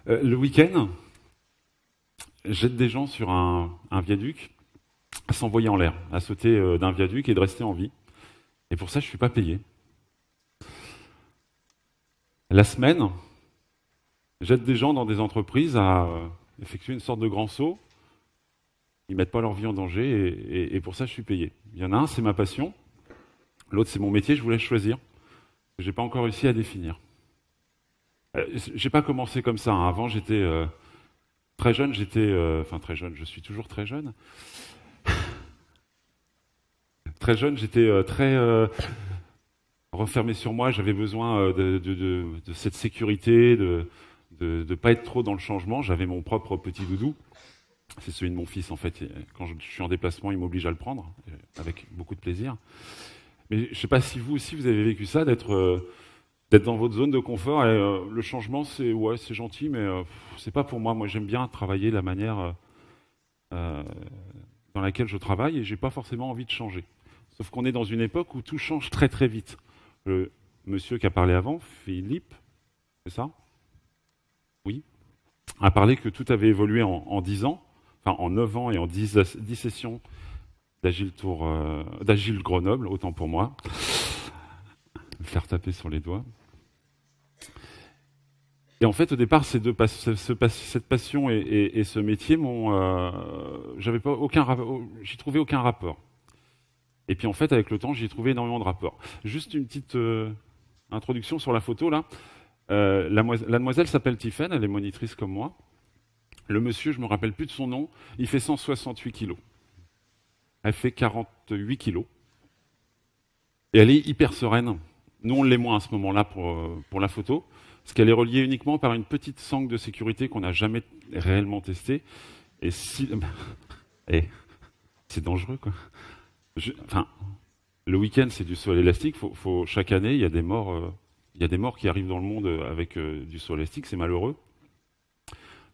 Le week-end, j'aide des gens sur un viaduc à s'envoyer en l'air, à sauter d'un viaduc et de rester en vie. Et pour ça, je ne suis pas payé. La semaine, j'aide des gens dans des entreprises à effectuer une sorte de grand saut. Ils ne mettent pas leur vie en danger et pour ça, je suis payé. Il y en a un, c'est ma passion. L'autre, c'est mon métier, je vous laisse choisir. Je n'ai pas encore réussi à définir. J'ai pas commencé comme ça, hein. Avant, j'étais très jeune, enfin très jeune, je suis toujours très jeune. Très jeune, j'étais très refermé sur moi, j'avais besoin de cette sécurité, de ne pas être trop dans le changement. J'avais mon propre petit doudou, c'est celui de mon fils en fait. Quand je suis en déplacement, il m'oblige à le prendre, avec beaucoup de plaisir. Mais je ne sais pas si vous aussi vous avez vécu ça, d'être dans votre zone de confort. Et, le changement, c'est gentil, mais c'est pas pour moi. Moi, j'aime bien travailler de la manière euh, dans laquelle je travaille et j'ai pas forcément envie de changer. Sauf qu'on est dans une époque où tout change très très vite. Le monsieur qui a parlé avant, Philippe, c'est ça? Oui. A parlé que tout avait évolué en 10 ans, enfin en 9 ans et en 10 sessions d'Agile Grenoble, autant pour moi. Me faire taper sur les doigts. Et en fait, au départ, cette passion et ce métier j'avais pas j'y trouvais aucun rapport. Et puis en fait, avec le temps, j'y ai trouvé énormément de rapports. Juste une petite introduction sur la photo là. La demoiselle s'appelle Tiffen, elle est monitrice comme moi. Le monsieur, je me rappelle plus de son nom, il fait 168 kilos. Elle fait 48 kilos. Et elle est hyper sereine. Nous, on l'est moins à ce moment-là pour la photo, parce qu'elle est reliée uniquement par une petite sangle de sécurité qu'on n'a jamais réellement testée. Et c'est dangereux, quoi. Enfin, le week-end, c'est du saut élastique. Chaque année, il y a des morts qui arrivent dans le monde avec du saut élastique. C'est malheureux.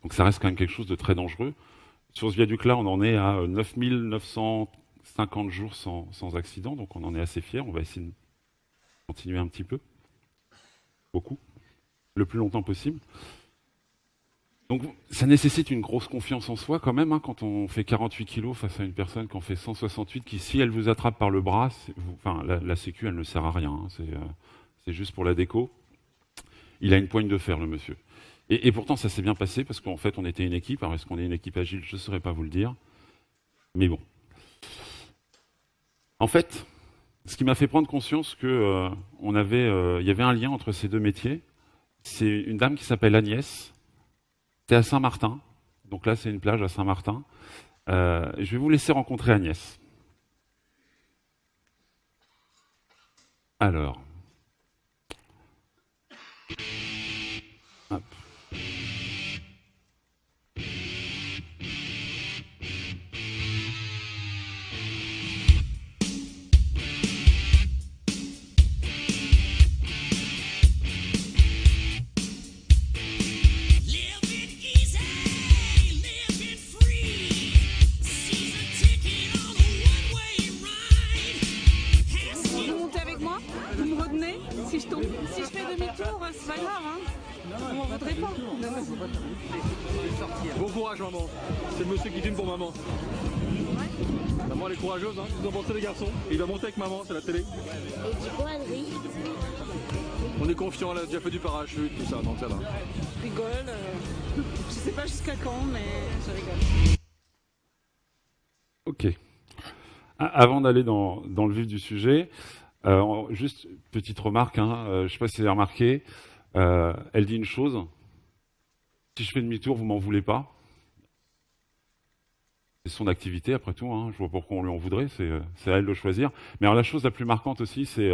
Donc ça reste quand même quelque chose de très dangereux. Sur ce viaduc-là, on en est à 9950 jours sans accident, donc on en est assez fiers. On va essayer de continuer un petit peu, beaucoup, le plus longtemps possible. Donc ça nécessite une grosse confiance en soi quand même, hein, quand on fait 48 kilos face à une personne qui en fait 168, qui si elle vous attrape par le bras, la sécu elle ne sert à rien, hein, c'est juste pour la déco. Il a une poigne de fer le monsieur. Et pourtant ça s'est bien passé parce qu'en fait on était une équipe. Alors est-ce qu'on est une équipe agile, je ne saurais pas vous le dire. Mais bon. En fait, ce qui m'a fait prendre conscience que il y avait un lien entre ces deux métiers, c'est une dame qui s'appelle Agnès. C'est à Saint-Martin. Donc là, c'est une plage à Saint-Martin. Je vais vous laisser rencontrer Agnès. Alors. Hop. Si je tombe, si je fais demi-tour, c'est pas grave, hein. On m'en voudrait pas. Bon courage maman, c'est le monsieur qui filme pour maman. Ouais. Maman elle est courageuse, hein. Vous en pensez les garçons? Et il va monter avec maman, c'est la télé. Et du coup Adrien, on est confiant, elle a déjà fait du parachute, tout ça, donc ça va. Je rigole, je sais pas jusqu'à quand, mais je rigole. Ok. Avant d'aller dans le vif du sujet, juste petite remarque, hein, je ne sais pas si vous avez remarqué, elle dit une chose, si je fais demi-tour, vous m'en voulez pas. C'est son activité après tout, hein, je vois pourquoi on lui en voudrait, c'est à elle de choisir. Mais alors la chose la plus marquante aussi, c'est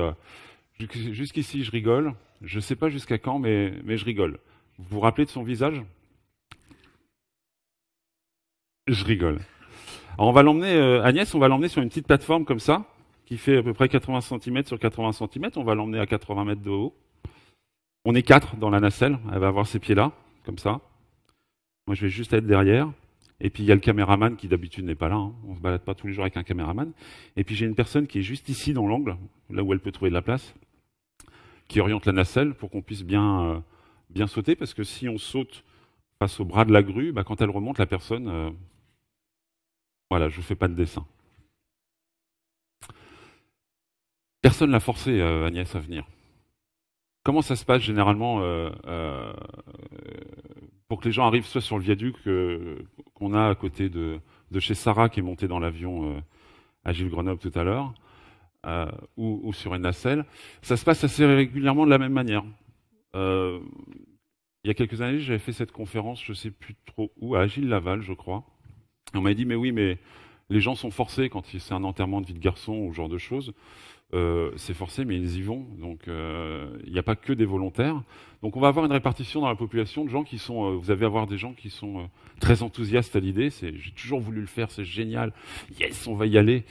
jusqu'ici je rigole, je ne sais pas jusqu'à quand, mais je rigole. Vous vous rappelez de son visage? Je rigole. Alors on va l'emmener, Agnès, on va l'emmener sur une petite plateforme comme ça, qui fait à peu près 80 cm sur 80 cm. On va l'emmener à 80 mètres de haut. On est 4 dans la nacelle. Elle va avoir ses pieds là, comme ça. Moi, je vais juste être derrière. Et puis, il y a le caméraman qui, d'habitude, n'est pas là. Hein. On ne se balade pas tous les jours avec un caméraman. Et puis, j'ai une personne qui est juste ici, dans l'angle, là où elle peut trouver de la place, qui oriente la nacelle pour qu'on puisse bien sauter. Parce que si on saute face au bras de la grue, bah, quand elle remonte, la personne, voilà, je ne fais pas de dessin. Personne l'a forcé, Agnès, à venir. Comment ça se passe généralement pour que les gens arrivent soit sur le viaduc qu'on a à côté de chez Sarah qui est montée dans l'avion à Gilles Grenoble tout à l'heure, ou sur une nacelle, ça se passe assez régulièrement de la même manière. Il y a quelques années, j'avais fait cette conférence, je ne sais plus trop où, à Gilles Laval, je crois. Et on m'a dit, mais oui, mais les gens sont forcés quand c'est un enterrement de vie de garçon ou ce genre de choses. C'est forcé, mais ils y vont. Donc, il n'y a pas que des volontaires. Donc, on va avoir une répartition dans la population de gens qui sont. Vous allez avoir des gens qui sont très enthousiastes à l'idée. J'ai toujours voulu le faire, c'est génial. Yes, on va y aller.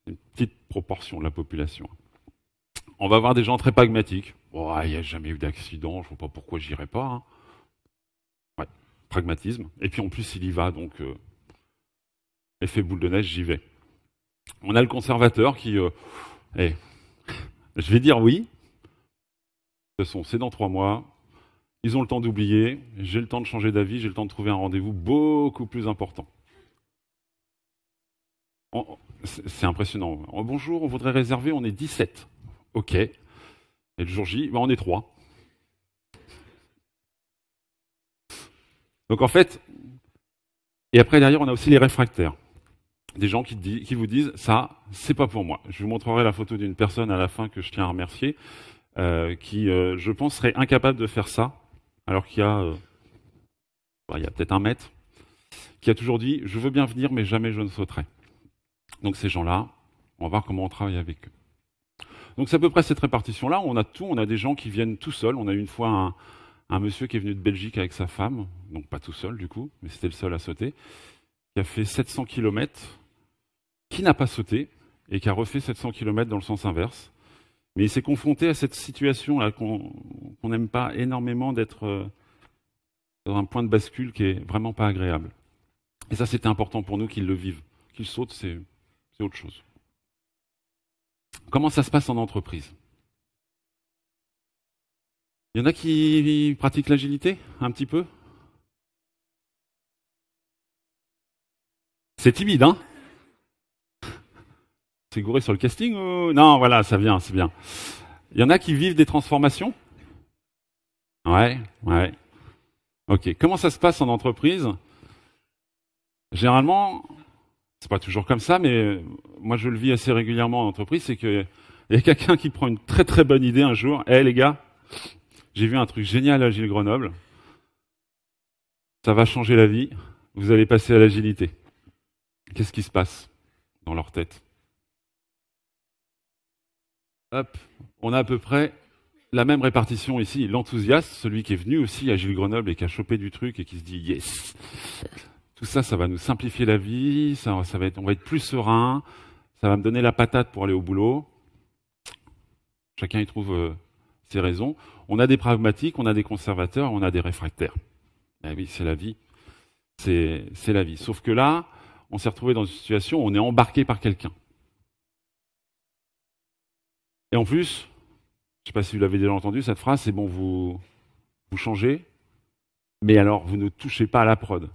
Une petite proportion de la population. On va avoir des gens très pragmatiques. Oh, il n'y a jamais eu d'accident, je ne vois pas pourquoi j'irai pas. Hein. Ouais, pragmatisme. Et puis en plus, il y va, donc effet boule de neige, j'y vais. On a le conservateur qui. Je vais dire oui. De toute façon, c'est dans 3 mois. Ils ont le temps d'oublier. J'ai le temps de changer d'avis. J'ai le temps de trouver un rendez-vous beaucoup plus important. C'est impressionnant. Oh, bonjour, on voudrait réserver. On est 17. OK. Et le jour J, on est 3. Donc en fait, et après derrière, on a aussi les réfractaires. Des gens qui vous disent, ça, c'est pas pour moi. Je vous montrerai la photo d'une personne à la fin que je tiens à remercier, qui, je pense, serait incapable de faire ça, alors qu'il y a, il y a peut-être 1 mètre, qui a toujours dit, je veux bien venir, mais jamais je ne sauterai. Donc ces gens-là, on va voir comment on travaille avec eux. Donc c'est à peu près cette répartition-là. On a tout. On a des gens qui viennent tout seuls. On a eu une fois un monsieur qui est venu de Belgique avec sa femme, donc pas tout seul du coup, mais c'était le seul à sauter, qui a fait 700 km, qui n'a pas sauté et qui a refait 700 km dans le sens inverse. Mais il s'est confronté à cette situation-là qu'on n'aime pas énormément, d'être dans un point de bascule qui est vraiment pas agréable. Et ça, c'était important pour nous qu'ils le vivent. Qu'ils sautent, c'est autre chose. Comment ça se passe en entreprise? Il y en a qui pratiquent l'agilité, un petit peu? C'est timide, hein? C'est gouré sur le casting ou... Non, voilà, ça vient, c'est bien. Il y en a qui vivent des transformations? Ouais. Ok. Comment ça se passe en entreprise? Généralement, c'est pas toujours comme ça, mais moi je le vis assez régulièrement en entreprise, c'est qu'il y a quelqu'un qui prend une très très bonne idée un jour. Les gars, j'ai vu un truc génial à Gilles Grenoble. Ça va changer la vie. Vous allez passer à l'agilité. Qu'est-ce qui se passe dans leur tête? Hop, on a à peu près la même répartition ici. L'enthousiaste, celui qui est venu aussi à Gilles Grenoble et qui a chopé du truc et qui se dit yes. Tout ça, ça va nous simplifier la vie, on va être plus serein, ça va me donner la patate pour aller au boulot. Chacun y trouve ses raisons. On a des pragmatiques, on a des conservateurs, on a des réfractaires. Ben oui, c'est la vie. C'est la vie. Sauf que là, on s'est retrouvé dans une situation où on est embarqué par quelqu'un. Et en plus, je ne sais pas si vous l'avez déjà entendu, cette phrase, c'est bon, vous changez, mais alors vous ne touchez pas à la prod.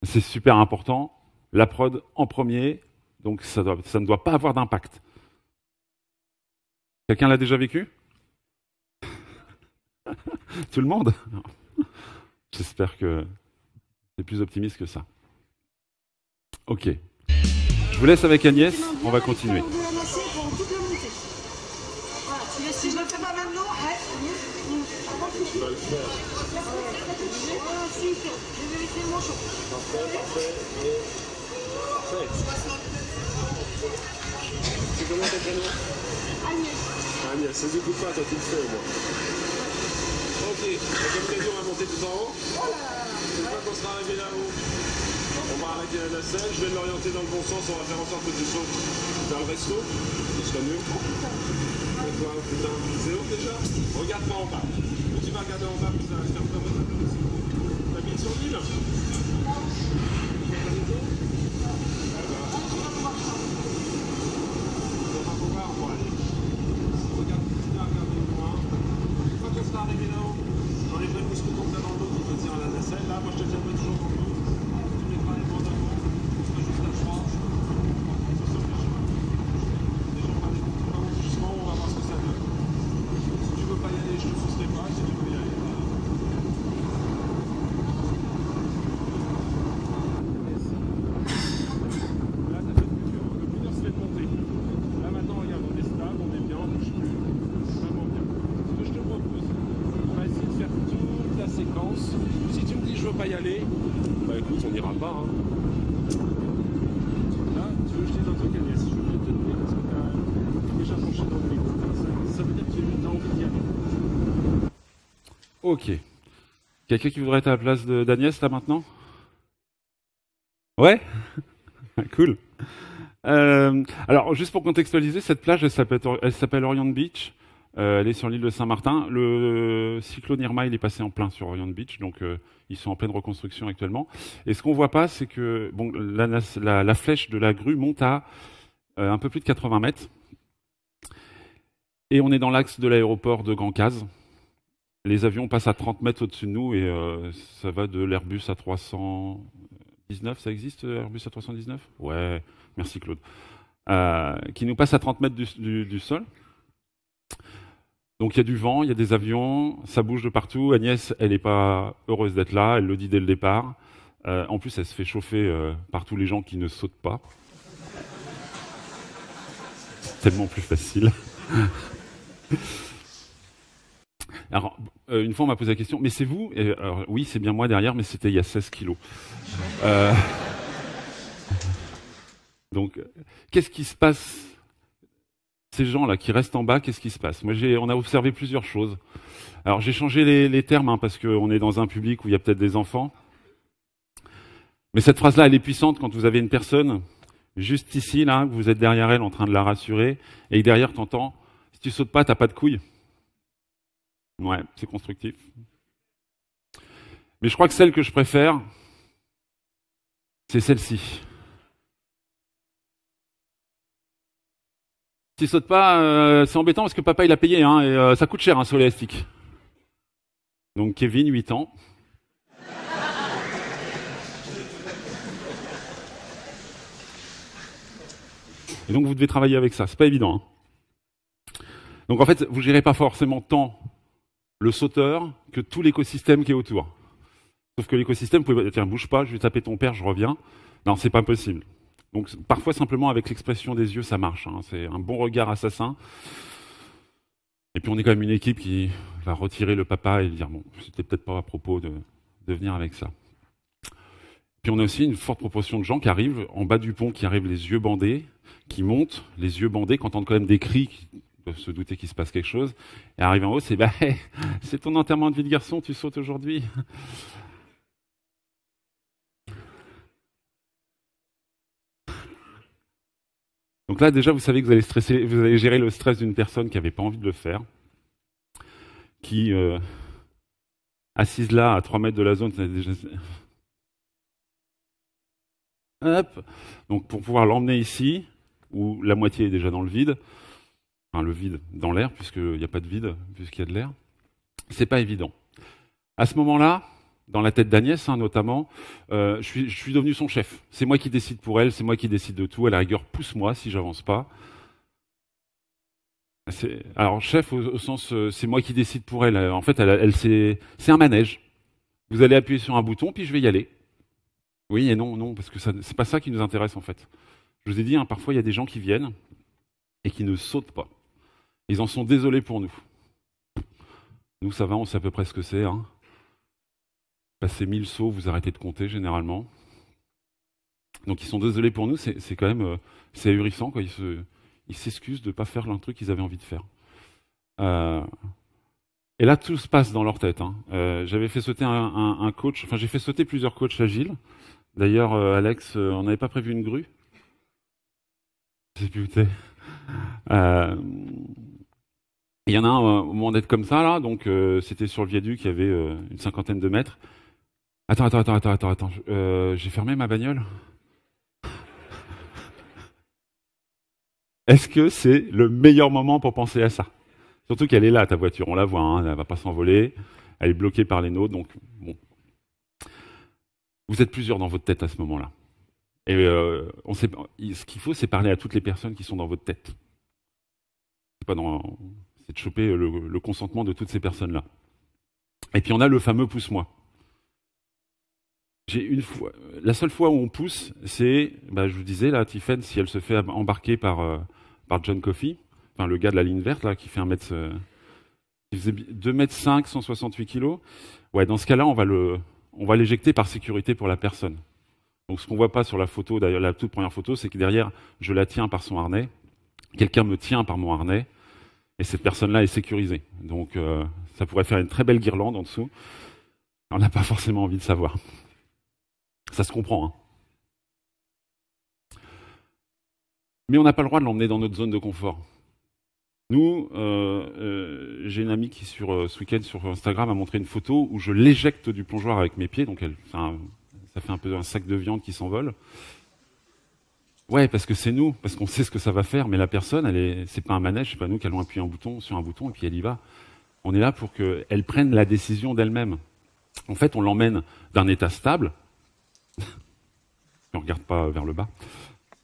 C'est super important. La prod en premier, donc ça ne doit pas avoir d'impact. Quelqu'un l'a déjà vécu? Tout le monde? J'espère que c'est plus optimiste que ça. Ok. Je vous laisse avec Agnès, on va continuer. Si je le fais pas maintenant, je vais le faire. Je vais vérifier mon champ. Parfait. C'est comment ton prénom? Agnès, ça n'écoute pas, toi tu le fais au moins. Ok, comme prévu, on va monter tout en haut. Une fois qu'on sera arrivé là-haut, on va arrêter la nacelle, je vais l'orienter dans le bon sens, on va faire en sorte que tu sautes vers le resto, ce serait mieux. Toi, putain, c'est où déjà? Regarde pas en bas. Tu vas regarder en bas, putain, je ferme comme ça. T'habites sur l'île? Arrivé là-haut, j'enlèverai le pouce que ton dans l'eau qui me tient à la nacelle. vacances. Si tu me dis je veux pas y aller, bah écoute, on n'ira pas. Hein. Là, tu veux que je dise un truc, Agnès, je suis obligé de te donner parce que tu as déjà penché dans le vide. Ça veut dire que tu as envie d'y aller. Ok. Quelqu'un qui voudrait être à la place d'Agnès là maintenant? Ouais. Cool. Alors, juste pour contextualiser, cette plage, elle s'appelle Orient Beach. Elle est sur l'île de Saint-Martin. Le cyclone Irma, il est passé en plein sur Orient Beach, donc ils sont en pleine reconstruction actuellement. Et ce qu'on voit pas, c'est que bon, la flèche de la grue monte à un peu plus de 80 mètres. Et on est dans l'axe de l'aéroport de Grand Case. Les avions passent à 30 mètres au-dessus de nous et ça va de l'Airbus A319, ça existe, Airbus A319? Ouais, merci Claude. Qui nous passe à 30 mètres du sol. Donc il y a du vent, il y a des avions, ça bouge de partout. Agnès, elle n'est pas heureuse d'être là, elle le dit dès le départ. En plus, elle se fait chauffer par tous les gens qui ne sautent pas. C'est tellement plus facile. Alors, une fois, on m'a posé la question, mais c'est vous? Alors, oui, c'est bien moi derrière, mais c'était il y a 16 kilos. Donc, qu'est-ce qui se passe? Ces gens-là qui restent en bas, qu'est-ce qui se passe? Moi, on a observé plusieurs choses. Alors, j'ai changé les termes, hein, parce qu'on est dans un public où il y a peut-être des enfants. Mais cette phrase-là, elle est puissante quand vous avez une personne juste ici, là, que vous êtes derrière elle en train de la rassurer, et que derrière, t'entends, si tu sautes pas, t'as pas de couilles. Ouais, c'est constructif. Mais je crois que celle que je préfère, c'est celle-ci. Si saute pas, c'est embêtant parce que papa il a payé, hein, et ça coûte cher un saut élastique. Donc Kevin, 8 ans. Et donc vous devez travailler avec ça, c'est pas évident. Hein. Donc en fait, vous gérez pas forcément tant le sauteur que tout l'écosystème qui est autour. Sauf que l'écosystème, vous pouvez dire, bouge pas, je vais taper ton père, je reviens. Non, c'est pas possible. Donc parfois simplement avec l'expression des yeux, ça marche. Hein. C'est un bon regard assassin. Et puis on est quand même une équipe qui va retirer le papa et dire bon, c'était peut-être pas à propos de venir avec ça. Puis on a aussi une forte proportion de gens qui arrivent en bas du pont, qui arrivent les yeux bandés, qui montent les yeux bandés, qui entendent quand même des cris, qui peuvent se douter qu'il se passe quelque chose. Et arrivent en haut, c'est c'est ton enterrement de vie de garçon, tu sautes aujourd'hui. Donc là, déjà, vous savez que vous allez gérer le stress d'une personne qui n'avait pas envie de le faire, qui, assise là, à 3 mètres de la zone, déjà... Hop. Donc pour pouvoir l'emmener ici, où la moitié est déjà dans le vide, enfin le vide dans l'air, puisqu'il n'y a pas de vide, puisqu'il y a de l'air, c'est pas évident. À ce moment-là, dans la tête d'Agnès, hein, notamment, je suis devenu son chef. C'est moi qui décide pour elle, c'est moi qui décide de tout. À la rigueur, pousse-moi si j'avance pas. Alors, chef au sens, c'est moi qui décide pour elle. En fait, c'est un manège. Vous allez appuyer sur un bouton, puis je vais y aller. Oui et non, non, parce que c'est pas ça qui nous intéresse en fait. Je vous ai dit, hein, parfois il y a des gens qui viennent et qui ne sautent pas. Ils en sont désolés pour nous. Nous, ça va, on sait à peu près ce que c'est. Hein. Passer 1000 sauts, vous arrêtez de compter généralement. Donc ils sont désolés pour nous, c'est quand même c'est ahurissant, quoi. Ils s'excusent de ne pas faire le truc qu'ils avaient envie de faire. Et là, tout se passe dans leur tête. Hein. J'avais fait sauter un coach, enfin j'ai fait sauter plusieurs coachs agiles. D'ailleurs, Alex, on n'avait pas prévu une grue. Je sais plus où t'es. Il y en a un au moment d'être comme ça, là, donc c'était sur le viaduc, il y avait une 50aine de mètres. Attends, j'ai fermé ma bagnole. Est-ce que c'est le meilleur moment pour penser à ça? Surtout qu'elle est là, ta voiture, on la voit, hein, elle ne va pas s'envoler, elle est bloquée par les nôtres, donc bon. Vous êtes plusieurs dans votre tête à ce moment-là. Et ce qu'il faut, c'est parler à toutes les personnes qui sont dans votre tête. C'est de choper le consentement de toutes ces personnes-là. Et puis on a le fameux pousse-moi. La seule fois où on pousse, c'est, je vous disais, là, Tiffen, si elle se fait embarquer par John Coffey, enfin le gars de la ligne verte, là, qui fait qui faisait 2,5 m, 168 kg, Ouais, dans ce cas-là, on va l'éjecter par sécurité pour la personne. Donc ce qu'on voit pas sur la photo, d'ailleurs la toute première photo, c'est que derrière, je la tiens par son harnais, quelqu'un me tient par mon harnais, et cette personne-là est sécurisée. Donc ça pourrait faire une très belle guirlande en dessous. On n'a pas forcément envie de savoir. Ça se comprend, hein. Mais on n'a pas le droit de l'emmener dans notre zone de confort. Nous, j'ai une amie qui, ce week-end, sur Instagram, a montré une photo où je l'éjecte du plongeoir avec mes pieds, donc ça fait un peu un sac de viande qui s'envole. Ouais, parce que c'est nous, parce qu'on sait ce que ça va faire, mais la personne, c'est pas un manège, c'est pas nous qui allons appuyer sur un bouton et puis elle y va. On est là pour qu'elle prenne la décision d'elle-même. En fait, on l'emmène d'un état stable, on ne regarde pas vers le bas,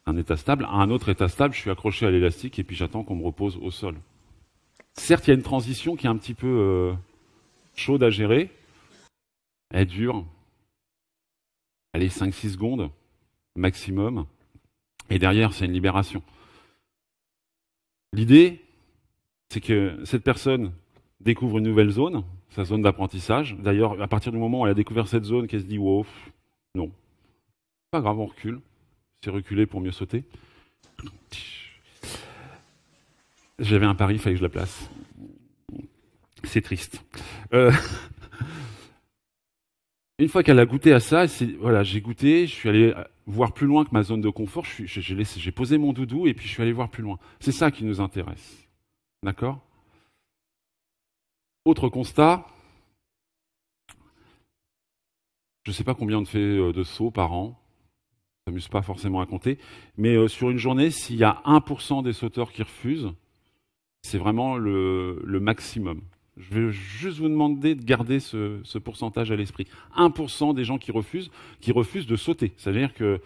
un état stable à un autre état stable, je suis accroché à l'élastique et puis j'attends qu'on me repose au sol. Certes, il y a une transition qui est un petit peu chaude à gérer. Elle dure, allez, 5-6 secondes maximum. Et derrière, c'est une libération. L'idée, c'est que cette personne découvre une nouvelle zone, sa zone d'apprentissage. D'ailleurs, à partir du moment où elle a découvert cette zone, qu'elle se dit « wow, non, pas grave, on recule ». C'est reculé pour mieux sauter. J'avais un pari, il fallait que je la place. C'est triste. Une fois qu'elle a goûté à ça, voilà, j'ai goûté, je suis allé voir plus loin que ma zone de confort, j'ai posé mon doudou et puis je suis allé voir plus loin. C'est ça qui nous intéresse. D'accord ? Autre constat, je ne sais pas combien on fait de sauts par an, ça ne m'amuse pas forcément à compter, mais sur une journée, s'il y a 1% des sauteurs qui refusent, c'est vraiment le maximum. Je vais juste vous demander de garder ce pourcentage à l'esprit. 1% des gens qui refusent de sauter. C'est-à-dire que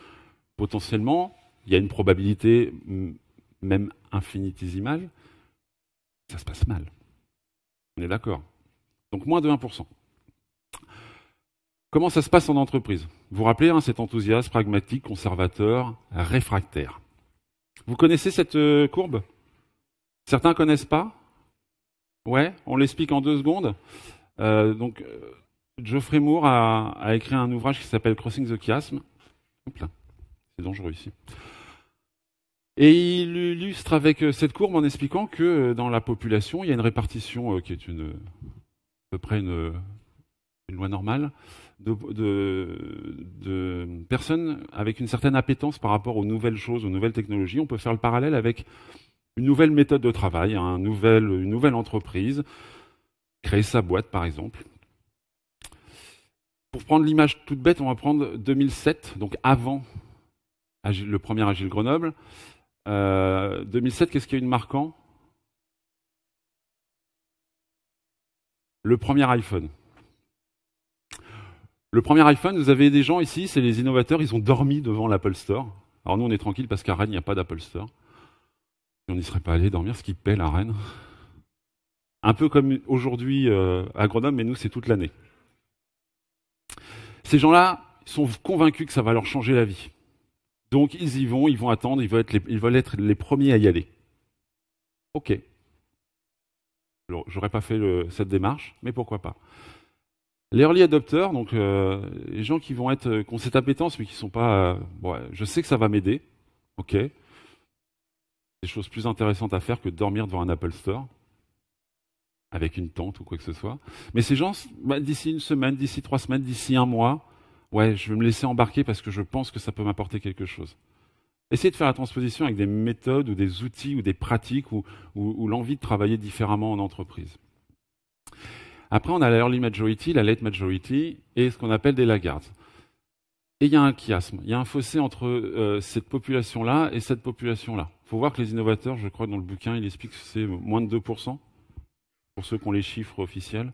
potentiellement, il y a une probabilité même infinitésimale, ça se passe mal. On est d'accord. Donc moins de 1%. Comment ça se passe en entreprise ? Vous vous rappelez, cet enthousiasme pragmatique, conservateur, réfractaire. Vous connaissez cette courbe ? Certains connaissent pas ? Ouais, on l'explique en 2 secondes. Geoffrey Moore a écrit un ouvrage qui s'appelle Crossing the Chiasm. Oups là, c'est dangereux ici. Et il illustre avec cette courbe en expliquant que dans la population, il y a une répartition qui est à peu près une loi normale de personnes avec une certaine appétence par rapport aux nouvelles choses, aux nouvelles technologies. On peut faire le parallèle avec une nouvelle méthode de travail, une nouvelle entreprise, créer sa boîte par exemple. Pour prendre l'image toute bête, on va prendre 2007, donc avant le premier Agile Grenoble. 2007, qu'est-ce qu'il y a eu de marquant ? Le premier iPhone. Le premier iPhone, vous avez des gens ici, c'est les innovateurs, ils ont dormi devant l'Apple Store. Alors nous, on est tranquille parce qu'à Rennes, il n'y a pas d'Apple Store. On n'y serait pas allé dormir, ce qui pèle à Rennes. Un peu comme aujourd'hui à Grenoble, mais nous, c'est toute l'année. Ces gens-là sont convaincus que ça va leur changer la vie. Donc, ils y vont, ils vont attendre, ils veulent être les premiers à y aller. Ok. Alors, j'aurais pas fait cette démarche, mais pourquoi pas. Les early adopters, donc les gens qui ont cette appétence, mais qui sont pas... je sais que ça va m'aider. Ok. Des choses plus intéressantes à faire que de dormir devant un Apple Store, avec une tente ou quoi que ce soit. Mais ces gens, d'ici une semaine, d'ici 3 semaines, d'ici 1 mois, je vais me laisser embarquer parce que je pense que ça peut m'apporter quelque chose. Essayez de faire la transposition avec des méthodes ou des outils ou des pratiques ou l'envie de travailler différemment en entreprise. Après, on a la early majority, la late majority et ce qu'on appelle des laggards. Et il y a un chiasme, il y a un fossé entre cette population-là et cette population-là. Il faut voir que les innovateurs, je crois que dans le bouquin, il explique que c'est moins de 2%, pour ceux qui ont les chiffres officiels.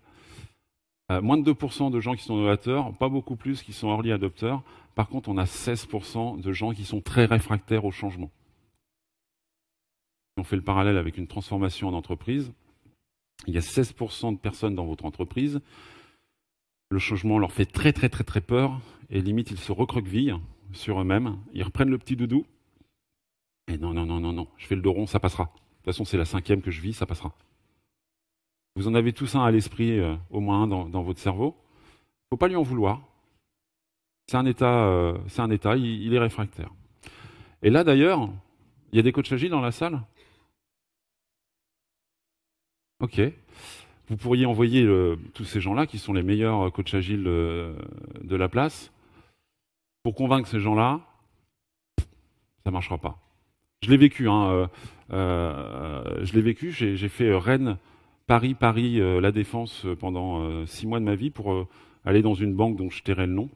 Moins de 2% de gens qui sont innovateurs, pas beaucoup plus qui sont early adopters. Par contre, on a 16% de gens qui sont très réfractaires au changement. Si on fait le parallèle avec une transformation en entreprise, il y a 16% de personnes dans votre entreprise. Le changement leur fait très très très très peur et limite ils se recroquevillent sur eux-mêmes. Ils reprennent le petit doudou. Et non, je fais le dos rond, ça passera. De toute façon, c'est la 5e que je vis, ça passera. Vous en avez tous un à l'esprit, au moins un dans votre cerveau. faut pas lui en vouloir. C'est un état, il est réfractaire. Et là d'ailleurs, il y a des coachs agiles dans la salle? Ok. Vous pourriez envoyer tous ces gens-là, qui sont les meilleurs coachs agiles de la place, pour convaincre ces gens-là, ça ne marchera pas. Je l'ai vécu, j'ai fait Rennes, Paris, La Défense pendant 6 mois de ma vie pour aller dans une banque dont je tairai le nom,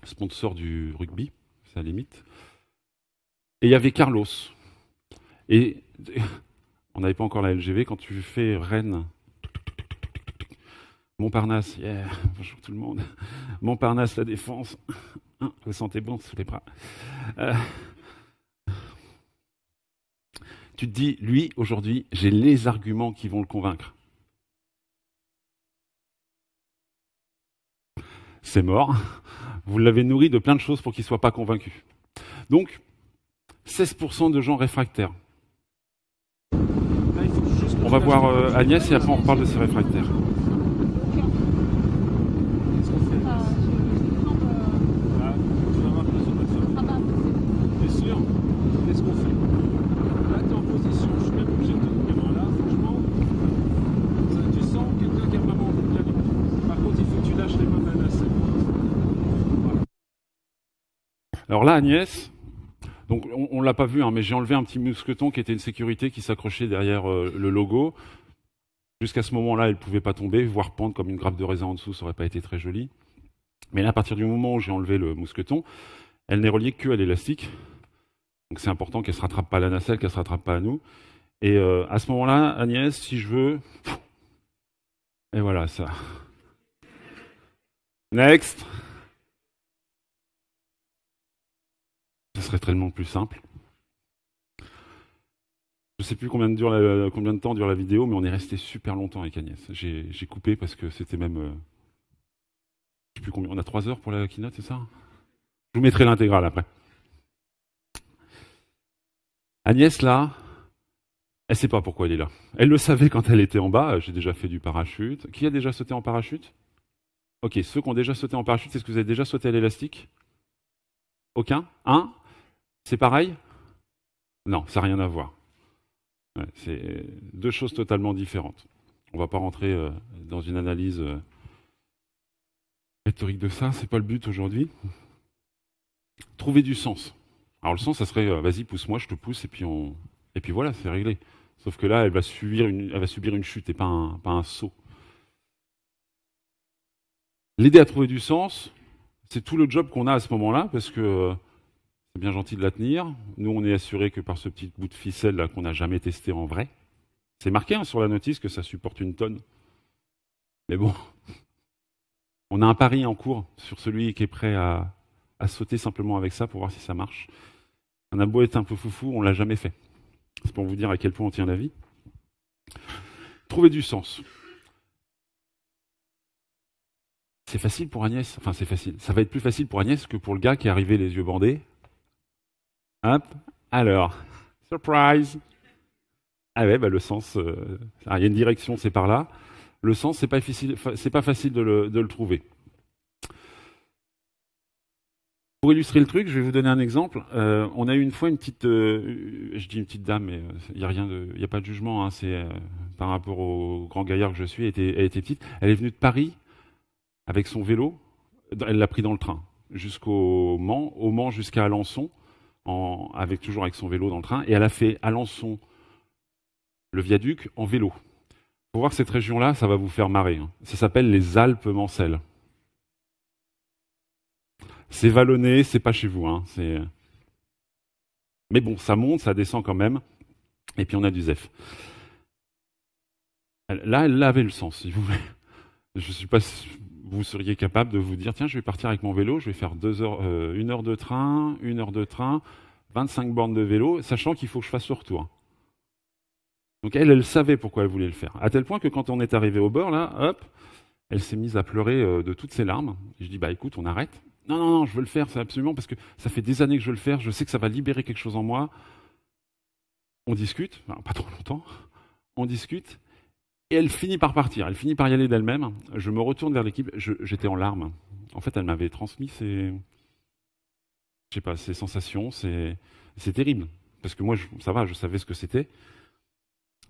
sponsor du rugby, c'est à la limite. Et il y avait Carlos. Et on n'avait pas encore la LGV, quand tu fais Rennes, Montparnasse, yeah, bonjour tout le monde, Montparnasse, La Défense, vous sentez bon sous les bras. Tu te dis, lui, aujourd'hui, j'ai les arguments qui vont le convaincre. C'est mort. Vous l'avez nourri de plein de choses pour qu'il ne soit pas convaincu. Donc, 16% de gens réfractaires. On va voir Agnès et après on reparle de ces réfractaires. Alors là, Agnès, donc on ne l'a pas vu, mais j'ai enlevé un petit mousqueton qui était une sécurité qui s'accrochait derrière le logo. Jusqu'à ce moment-là, elle ne pouvait pas tomber, voire pendre comme une grappe de raisin en dessous, ça n'aurait pas été très joli. Mais là, à partir du moment où j'ai enlevé le mousqueton, elle n'est reliée que à l'élastique. Donc c'est important qu'elle ne se rattrape pas à la nacelle, qu'elle ne se rattrape pas à nous. Et à ce moment-là, Agnès, si je veux... Et voilà, ça. Next. Ce serait tellement plus simple. Je ne sais plus combien de temps dure la vidéo, mais on est resté super longtemps avec Agnès. J'ai coupé parce que c'était même... je sais plus combien. On a 3 heures pour la keynote, c'est ça? Je vous mettrai l'intégrale après. Agnès, là, elle ne sait pas pourquoi elle est là. Elle le savait quand elle était en bas. J'ai déjà fait du parachute. Qui a déjà sauté en parachute? Ok, ceux qui ont déjà sauté en parachute, est-ce que vous avez déjà sauté à l'élastique? Aucun? Un? C'est pareil? Non, ça n'a rien à voir. Ouais, c'est 2 choses totalement différentes. On ne va pas rentrer dans une analyse rhétorique de ça, c'est pas le but aujourd'hui. Trouver du sens. Alors le sens, ça serait vas-y, pousse-moi, je te pousse, et puis voilà, c'est réglé. Sauf que là, elle va subir une chute et pas un saut. L'aider à trouver du sens, c'est tout le job qu'on a à ce moment-là, parce que c'est bien gentil de la tenir. Nous, on est assuré que par ce petit bout de ficelle là qu'on n'a jamais testé en vrai. C'est marqué sur la notice que ça supporte 1 tonne. Mais bon, on a un pari en cours sur celui qui est prêt à sauter simplement avec ça pour voir si ça marche. On a beau être un peu foufou, on ne l'a jamais fait. C'est pour vous dire à quel point on tient la vie. Trouver du sens. C'est facile pour Agnès. Enfin, c'est facile. Ça va être plus facile pour Agnès que pour le gars qui est arrivé les yeux bandés. Hop, alors, surprise. Ah ouais, le sens, il y a une direction, c'est par là. Le sens, c'est pas facile de le trouver. Pour illustrer le truc, je vais vous donner un exemple. On a eu une fois une petite, je dis une petite dame, mais il y a pas de jugement. C'est par rapport au grand gaillard que je suis. Elle était petite. Elle est venue de Paris avec son vélo. Elle l'a pris dans le train jusqu'au Mans, au Mans jusqu'à Alençon. Toujours avec son vélo dans le train, et elle a fait Alençon, le viaduc, en vélo. Pour voir cette région-là, ça va vous faire marrer. Ça s'appelle les Alpes Mancelles. C'est vallonné, c'est pas chez vous. Mais bon, ça monte, ça descend quand même, et puis on a du zef. Là, elle avait le sens, si vous voulez. Je ne sais pas si vous seriez capable de vous dire, tiens, je vais partir avec mon vélo, je vais faire 1 heure de train, 1 heure de train, 25 bornes de vélo, sachant qu'il faut que je fasse le retour. Donc elle savait pourquoi elle voulait le faire. À tel point que quand on est arrivé au bord, là, hop, elle s'est mise à pleurer de toutes ses larmes. Et je dis, écoute, on arrête. Non, je veux le faire, c'est absolument, parce que ça fait des années que je veux le faire, je sais que ça va libérer quelque chose en moi. On discute, pas trop longtemps, on discute, Et elle finit par partir, elle finit par y aller d'elle-même. Je me retourne vers l'équipe, j'étais en larmes. En fait, elle m'avait transmis ses, je sais pas, ses sensations, c'est terrible. Parce que moi, ça va, je savais ce que c'était.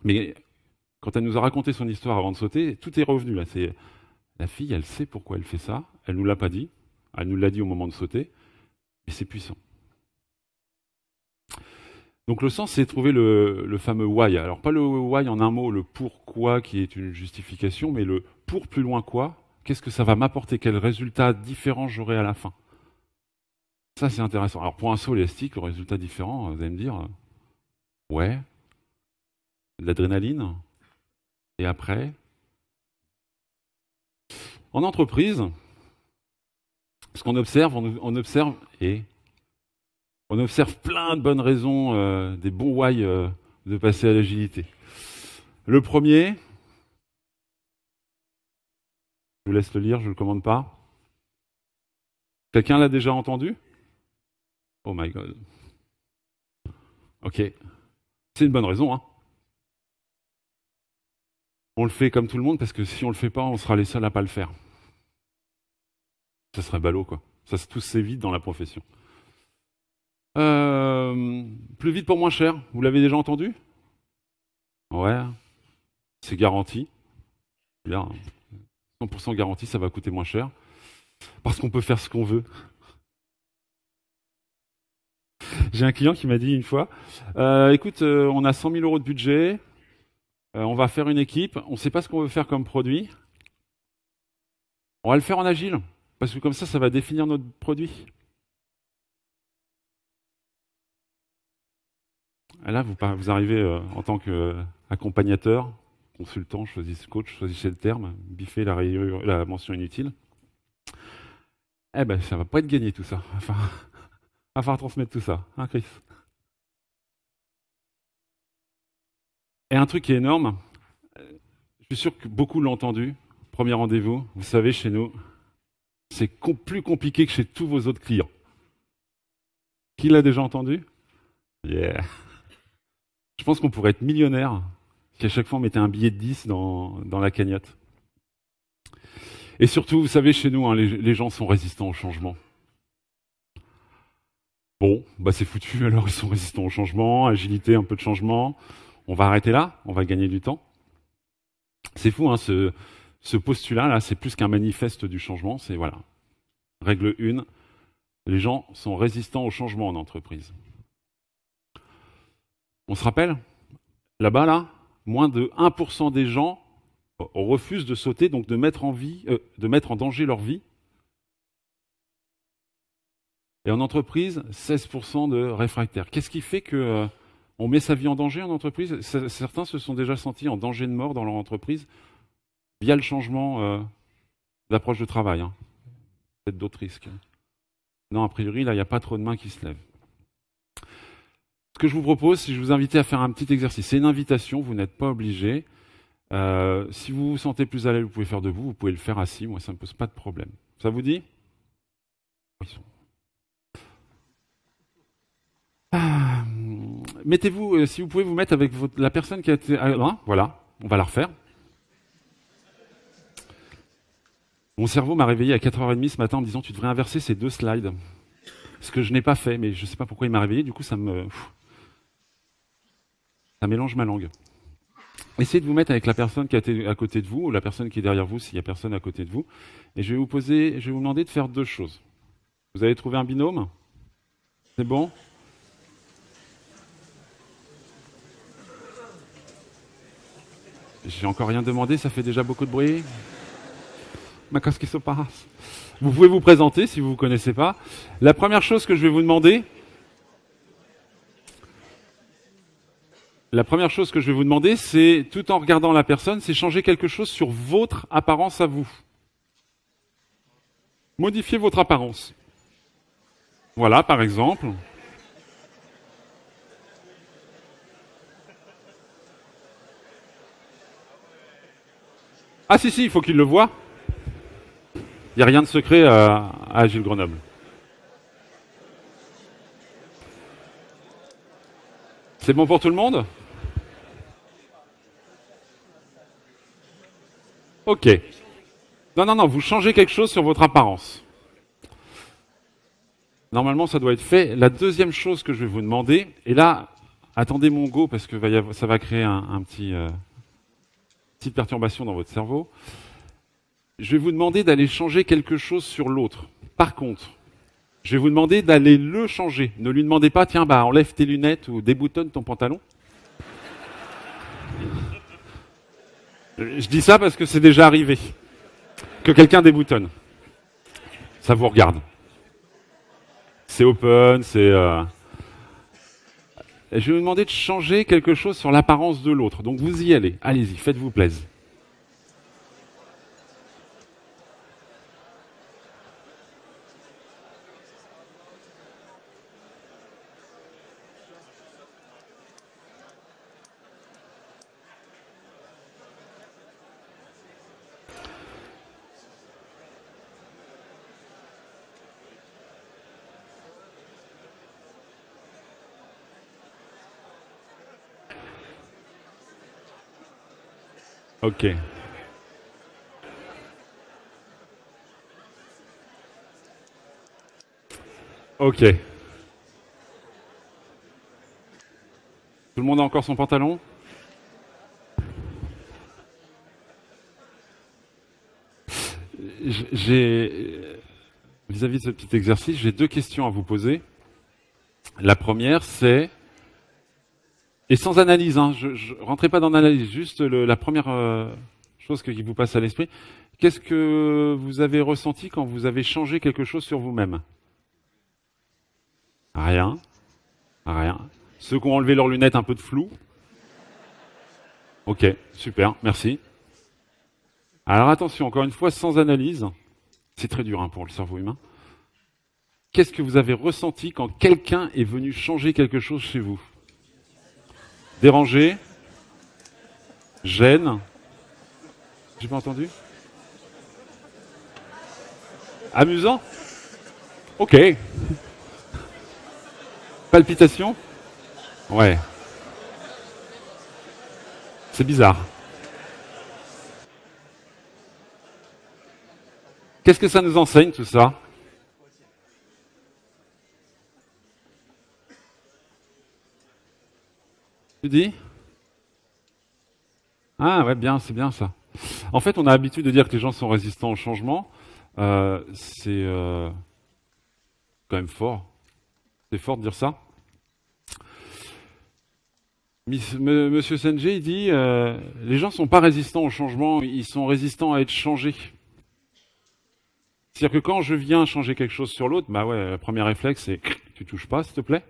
Mais quand elle nous a raconté son histoire avant de sauter, tout est revenu là. C'est la fille, elle sait pourquoi elle fait ça. Elle nous l'a pas dit. Elle nous l'a dit au moment de sauter. Mais c'est puissant. Donc le sens, c'est trouver le fameux why. Alors pas le why en un mot, le pourquoi qui est une justification, mais le pour plus loin quoi. Qu'est-ce que ça va m'apporter? Quel résultat différent j'aurai à la fin? Ça, c'est intéressant. Alors pour un saut élastique, le résultat différent, vous allez me dire, ouais, de l'adrénaline. Et après, en entreprise, ce qu'on observe, on observe plein de bonnes raisons, des bons why de passer à l'agilité. Le premier, je vous laisse le lire, je ne le commande pas. Quelqu'un l'a déjà entendu? Oh my god. Ok. C'est une bonne raison, hein. On le fait comme tout le monde parce que si on le fait pas, on sera les seuls à pas le faire. Ça serait ballot, quoi. Ça tous s'évite dans la profession. Plus vite pour moins cher, vous l'avez déjà entendu? Ouais, c'est garanti. Bien, 100% garanti, ça va coûter moins cher. Parce qu'on peut faire ce qu'on veut. J'ai un client qui m'a dit une fois, écoute, on a 100 000 € de budget, on va faire une équipe, on ne sait pas ce qu'on veut faire comme produit. On va le faire en agile, parce que comme ça va définir notre produit. Et là, vous arrivez en tant qu'accompagnateur, consultant, choisissez coach, choisissez le terme, biffez la mention inutile. Eh ben, ça va pas être gagné tout ça. Enfin, va falloir transmettre tout ça, hein, Chris? Et un truc qui est énorme, je suis sûr que beaucoup l'ont entendu, premier rendez-vous, vous savez, chez nous, c'est plus compliqué que chez tous vos autres clients. Qui l'a déjà entendu? Yeah. Je pense qu'on pourrait être millionnaire si à chaque fois on mettait un billet de 10 dans la cagnotte. Et surtout, vous savez, chez nous, hein, les gens sont résistants au changement. Bon, bah c'est foutu, alors ils sont résistants au changement, agilité, un peu de changement. On va arrêter là, on va gagner du temps. C'est fou, hein, ce postulat-là, c'est plus qu'un manifeste du changement, c'est voilà. Règle 1, les gens sont résistants au changement en entreprise. On se rappelle? Là-bas, là, moins de 1% des gens refusent de sauter, donc de mettre en danger leur vie. Et en entreprise, 16% de réfractaires. Qu'est-ce qui fait que on met sa vie en danger en entreprise? Certains se sont déjà sentis en danger de mort dans leur entreprise via le changement d'approche de travail. Hein. Peut-être d'autres risques. Non, a priori, là, il n'y a pas trop de mains qui se lèvent. Ce que je vous propose, c'est que je vous invite à faire un petit exercice. C'est une invitation, vous n'êtes pas obligé. Si vous vous sentez plus à l'aise, vous pouvez faire debout, vous pouvez le faire assis. Moi, ça ne me pose pas de problème. Ça vous dit? Mettez-vous, si vous pouvez vous mettre avec la personne qui a été... voilà, on va la refaire. Mon cerveau m'a réveillé à 4h30 ce matin en me disant tu devrais inverser ces 2 slides. Ce que je n'ai pas fait, mais je ne sais pas pourquoi il m'a réveillé, du coup ça mélange ma langue. Essayez de vous mettre avec la personne qui a été à côté de vous, ou la personne qui est derrière vous s'il n'y a personne à côté de vous. Et je vais vous demander de faire 2 choses. Vous avez trouvé un binôme? C'est bon? J'ai encore rien demandé, ça fait déjà beaucoup de bruit. Mais qu'est-ce qui se passe? Vous pouvez vous présenter si vous ne vous connaissez pas. La première chose que je vais vous demander, c'est, tout en regardant la personne, c'est changer quelque chose sur votre apparence à vous. Modifiez votre apparence. Voilà, par exemple. Ah si, il faut qu'il le voie. Il n'y a rien de secret à Agile Grenoble. C'est bon pour tout le monde? Ok. Non, non, non, vous changez quelque chose sur votre apparence. Normalement, ça doit être fait. La deuxième chose que je vais vous demander, et là, attendez mon go parce que ça va créer un petit petite perturbation dans votre cerveau. Je vais vous demander d'aller changer quelque chose sur l'autre. Par contre, je vais vous demander d'aller le changer. Ne lui demandez pas, tiens, bah enlève tes lunettes ou déboutonne ton pantalon. Je dis ça parce que c'est déjà arrivé que quelqu'un déboutonne. Ça vous regarde. C'est open, c'est. Je vais vous demander de changer quelque chose sur l'apparence de l'autre. Donc vous y allez. Allez-y, faites-vous plaisir. Ok. Ok. Tout le monde a encore son pantalon? Vis-à-vis de ce petit exercice, j'ai deux questions à vous poser. La première, c'est, et sans analyse, hein, rentrez pas dans l'analyse, juste la première chose qui vous passe à l'esprit. Qu'est-ce que vous avez ressenti quand vous avez changé quelque chose sur vous-même? Rien. Rien. Ceux qui ont enlevé leurs lunettes, un peu de flou. Ok, super, merci. Alors attention, encore une fois, sans analyse. C'est très dur hein, pour le cerveau humain. Qu'est-ce que vous avez ressenti quand quelqu'un est venu changer quelque chose chez vous? Dérangé? Gêne? J'ai pas entendu? Amusant? Ok. Palpitation? Ouais. C'est bizarre. Qu'est-ce que ça nous enseigne tout ça? Tu dis? Ah ouais, bien, c'est bien ça. En fait, on a l'habitude de dire que les gens sont résistants au changement. C'est quand même fort. C'est fort de dire ça. Monsieur Senjé, il dit les gens ne sont pas résistants au changement, ils sont résistants à être changés. C'est-à-dire que quand je viens changer quelque chose sur l'autre, bah ouais, le premier réflexe c'est tu touches pas, s'il te plaît.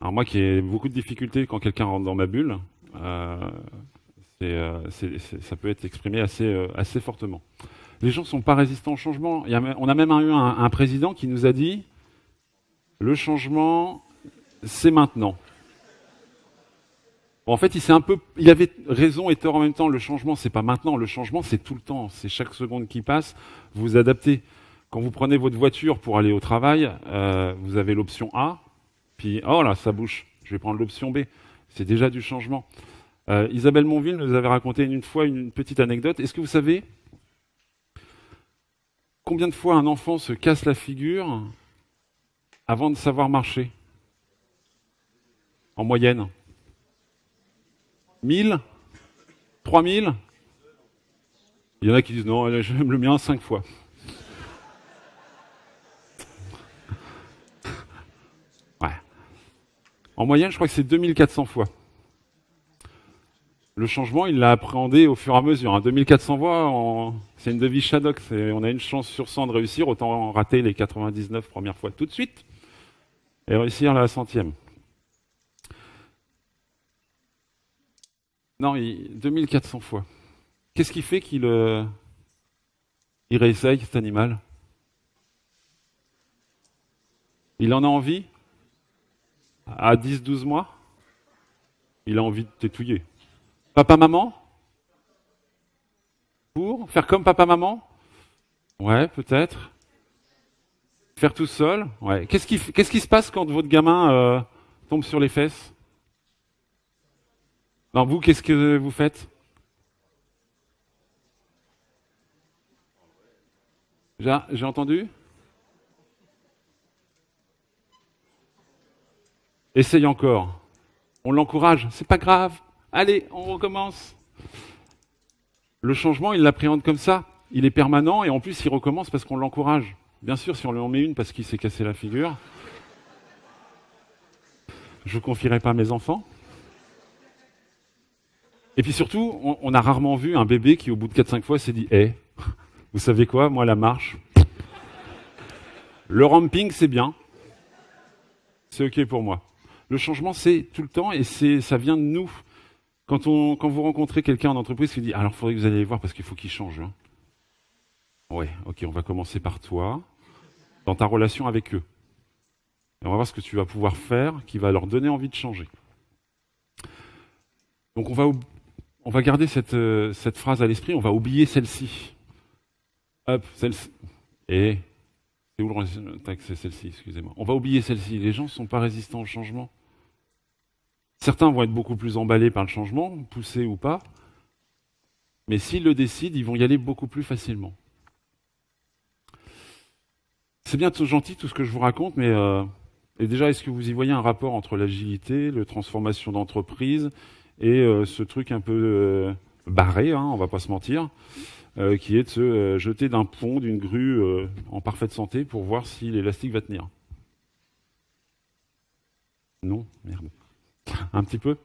Alors moi qui ai beaucoup de difficultés quand quelqu'un rentre dans ma bulle, ça peut être exprimé assez fortement. Les gens ne sont pas résistants au changement. On a même eu un président qui nous a dit le changement, c'est maintenant. Bon, en fait, il avait raison et tort en même temps. Le changement, c'est pas maintenant. Le changement, c'est tout le temps. C'est chaque seconde qui passe. Vous vous adaptez. Quand vous prenez votre voiture pour aller au travail, vous avez l'option A. Puis, oh là, ça bouge. Je vais prendre l'option B. C'est déjà du changement. Isabelle Monville nous avait raconté une fois une petite anecdote. Est-ce que vous savez combien de fois un enfant se casse la figure avant de savoir marcher? En moyenne 1000? 3000? Il y en a qui disent non, j'aime le mien 5 fois. Ouais. En moyenne, je crois que c'est 2400 fois. Le changement, il l'a appréhendé au fur et à mesure. Hein. 2400 fois, c'est une devise Shadok. On a une chance sur 100 de réussir, autant rater les 99 premières fois tout de suite et réussir la 100e. Non, 2400 fois. Qu'est-ce qui fait qu'il réessaye, cet animal? Il en a envie? À 10-12 mois? Il a envie de tétouiller. Papa-maman? Pour faire comme papa-maman? Ouais, peut-être. Faire tout seul? Ouais. Qu'est-ce qui se passe quand votre gamin tombe sur les fesses? Non, vous, qu'est-ce que vous faites? J'ai entendu? Essaye encore. On l'encourage. C'est pas grave. Allez, on recommence. Le changement, il l'appréhende comme ça. Il est permanent et en plus, il recommence parce qu'on l'encourage. Bien sûr, si on lui en met une parce qu'il s'est cassé la figure, je ne confierai pas à mes enfants. Et puis surtout, on a rarement vu un bébé qui, au bout de 4-5 fois, s'est dit « Hey, vous savez quoi, moi, la marche, le ramping, c'est bien. C'est OK pour moi. » Le changement, c'est tout le temps et ça vient de nous. Quand vous rencontrez quelqu'un en entreprise qui dit « Alors, il faudrait que vous alliez voir parce qu'il faut qu'il change. Hein. » Ouais, OK, on va commencer par toi, dans ta relation avec eux. Et on va voir ce que tu vas pouvoir faire qui va leur donner envie de changer. Donc on va garder cette phrase à l'esprit, on va oublier celle-ci. Hop, celle-ci. Et c'est où le tac, c'est celle-ci, excusez-moi. On va oublier celle-ci. Les gens ne sont pas résistants au changement. Certains vont être beaucoup plus emballés par le changement, poussés ou pas. Mais s'ils le décident, ils vont y aller beaucoup plus facilement. C'est bien tout gentil tout ce que je vous raconte, mais et déjà, est-ce que vous y voyez un rapport entre l'agilité, la transformation d'entreprise et ce truc un peu barré, hein, on va pas se mentir, qui est de se jeter d'un pont, d'une grue en parfaite santé pour voir si l'élastique va tenir? Non? Merde. Un petit peu?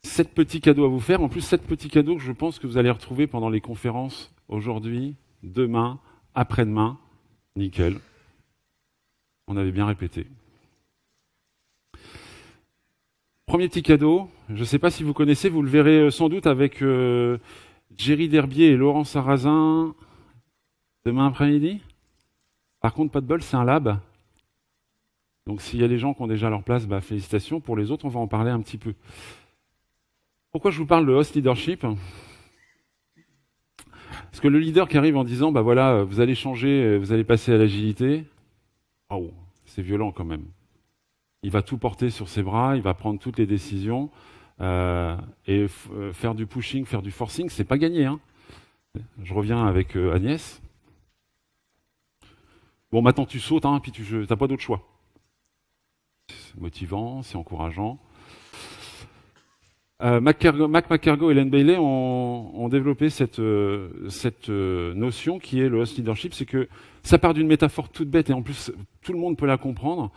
7 petits cadeaux à vous faire. En plus, 7 petits cadeaux que je pense que vous allez retrouver pendant les conférences aujourd'hui, demain, après-demain. Nickel. On avait bien répété. Premier petit cadeau, je ne sais pas si vous connaissez, vous le verrez sans doute avec Jerry Derbier et Laurent Sarrazin demain après-midi. Par contre, pas de bol, c'est un lab. Donc s'il y a des gens qui ont déjà leur place, bah, félicitations. Pour les autres, on va en parler un petit peu. Pourquoi je vous parle de host leadership? Parce que le leader qui arrive en disant, bah voilà, vous allez changer, vous allez passer à l'agilité, oh, c'est violent quand même. Il va tout porter sur ses bras, il va prendre toutes les décisions, et faire du pushing, faire du forcing, c'est pas gagné. Hein. Je reviens avec Agnès. Bon, maintenant tu sautes, hein, puis tu n'as pas d'autre choix. C'est motivant, c'est encourageant. Mac McCargo et Len Bailey ont développé cette notion qui est le host leadership, c'est que ça part d'une métaphore toute bête et en plus tout le monde peut la comprendre.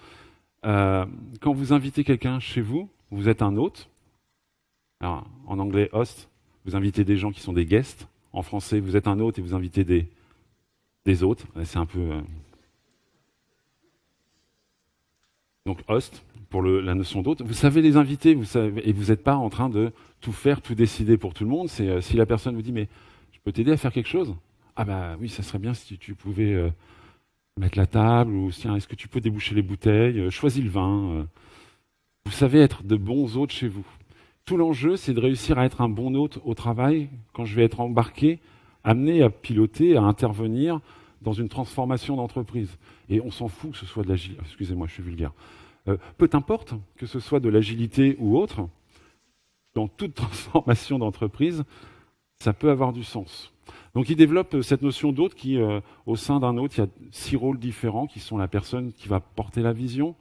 Quand vous invitez quelqu'un chez vous, vous êtes un hôte. Alors, en anglais, host, vous invitez des gens qui sont des guests. En français, vous êtes un hôte et vous invitez des hôtes. C'est un peu... Donc host, pour la notion d'hôte. Vous savez les inviter, et vous n'êtes pas en train de tout faire, tout décider pour tout le monde. C'est si la personne vous dit, mais je peux t'aider à faire quelque chose? Ah bah oui, ça serait bien si tu pouvais mettre la table, ou tiens, est-ce que tu peux déboucher les bouteilles, choisis le vin. Vous savez être de bons hôtes chez vous. Tout l'enjeu, c'est de réussir à être un bon hôte au travail, quand je vais être embarqué, amené à piloter, à intervenir dans une transformation d'entreprise. Et on s'en fout que ce soit de l'agilité. Excusez-moi, je suis vulgaire. Peu importe que ce soit de l'agilité ou autre, dans toute transformation d'entreprise, ça peut avoir du sens. Donc il développe cette notion d'hôte qui, au sein d'un hôte, il y a 6 rôles différents qui sont la personne qui va porter la vision,